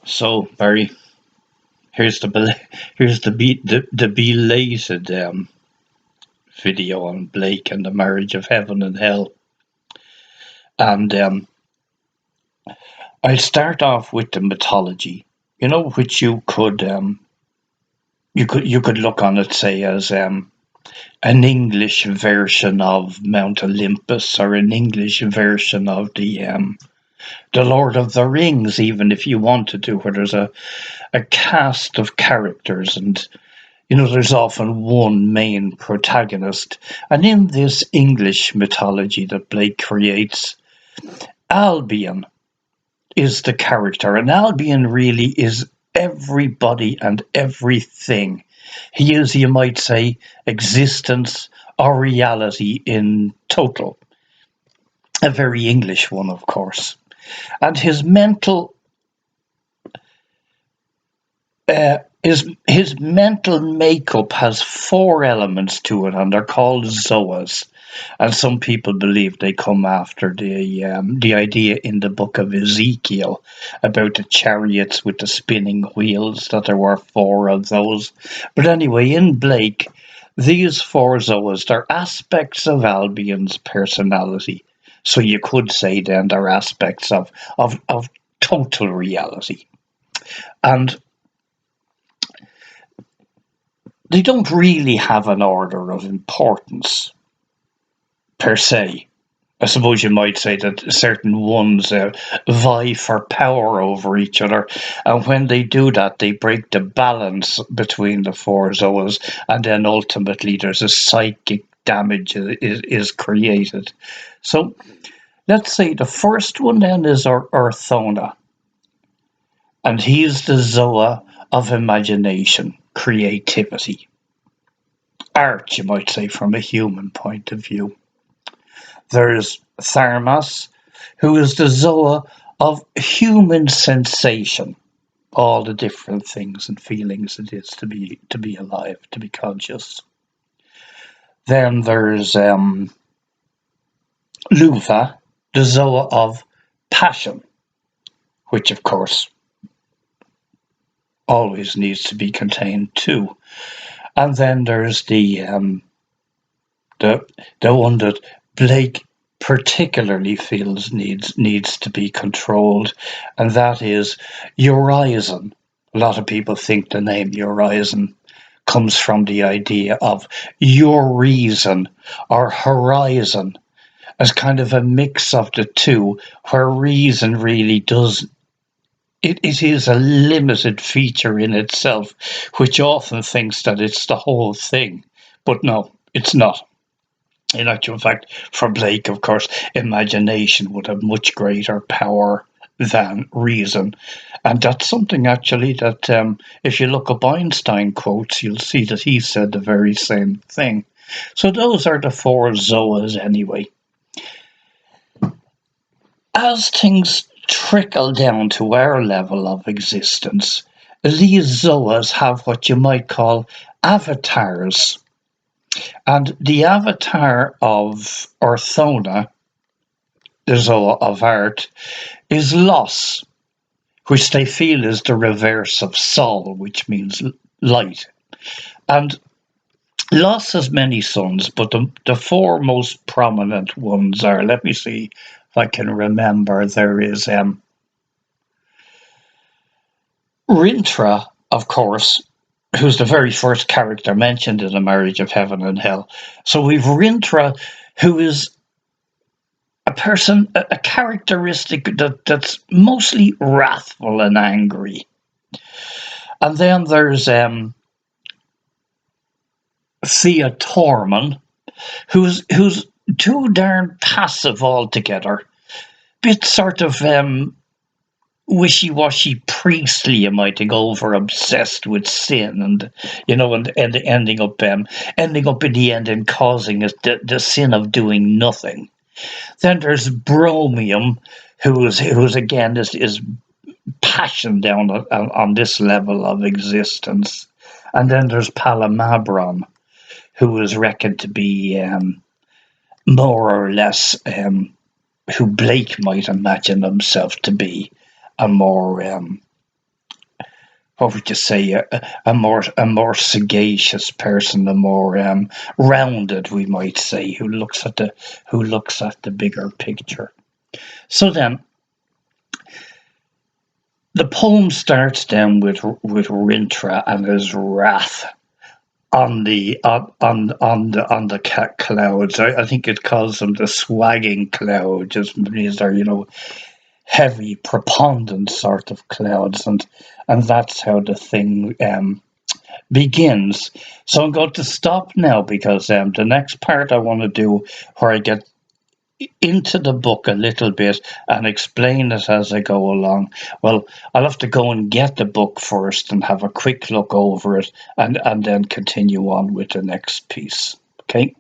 So, Barry, here's the belated video on Blake and the marriage of heaven and hell, and I'll start off with the mythology. Which you could look on it, say, as an English version of Mount Olympus, or an English version of the Lord of the Rings, even if you wanted to, where there's a cast of characters, and there's often one main protagonist. And in this English mythology that Blake creates, Albion is the character, and Albion really is everybody and everything. He is, you might say, existence or reality in total. A very English one, of course. And his mental makeup has four elements to it, and they're called Zoas. And some people believe they come after the idea in the book of Ezekiel about the chariots with the spinning wheels, that there were four of those. But anyway, in Blake, these four Zoas, they're aspects of Albion's personality. So you could say then they're aspects of total reality. And they don't really have an order of importance per se. I suppose you might say that certain ones vie for power over each other, and when they do that, they break the balance between the four Zoas, and then ultimately there's a psychic damage is created. So let's say the first one then is Orthona, and he's the Zoa of imagination, creativity, art, you might say, from a human point of view. There's Tharmas, who is the Zoa of human sensation, all the different things and feelings it is to be alive, to be conscious. Then there's Luva, the Zoa of passion, which of course always needs to be contained too. And then there's the one that Blake particularly feels needs to be controlled, and that is Urizen. A lot of people think the name Urizen comes from the idea of your reason or horizon, as kind of a mix of the two, where reason really does it is a limited feature in itself, which often thinks that it's the whole thing. But no, it's not. In actual fact, for Blake, of course, imagination would have much greater power than reason. And that's something actually that, if you look up Einstein quotes, you'll see that he said the very same thing. So those are the four Zoas anyway. As things trickle down to our level of existence, these Zoas have what you might call avatars. And the avatar of Orthona, the Zoa of art, is Los, which they feel is the reverse of Sol, which means light. And Los has many sons, but the four most prominent ones are, let me see if I can remember, there is Rintra, of course, who's the very first character mentioned in The Marriage of Heaven and Hell. So we've Rintra, who is a person, a characteristic that's mostly wrathful and angry. And then there's Thea Torman, who's too darn passive altogether. Bit sort of wishy-washy priestly, you might think, over obsessed with sin, and and ending up in the end and causing the sin of doing nothing. Then there's Bromium, who's again is passion down on this level of existence. And then there's Palamabron, who is reckoned to be more or less who Blake might imagine himself to be, a more what would you say, a more sagacious person, a more rounded, we might say, who looks at the bigger picture. So then, the poem starts down with Rintrah and his wrath on the clouds. I think it calls them the swagging clouds. Just these are heavy, preponderant sort of clouds, and that's how the thing begins. So I'm going to stop now because the next part I want to do, where I get into the book a little bit and explain it as I go along. Well, I'll have to go and get the book first and have a quick look over it, and then continue on with the next piece. Okay.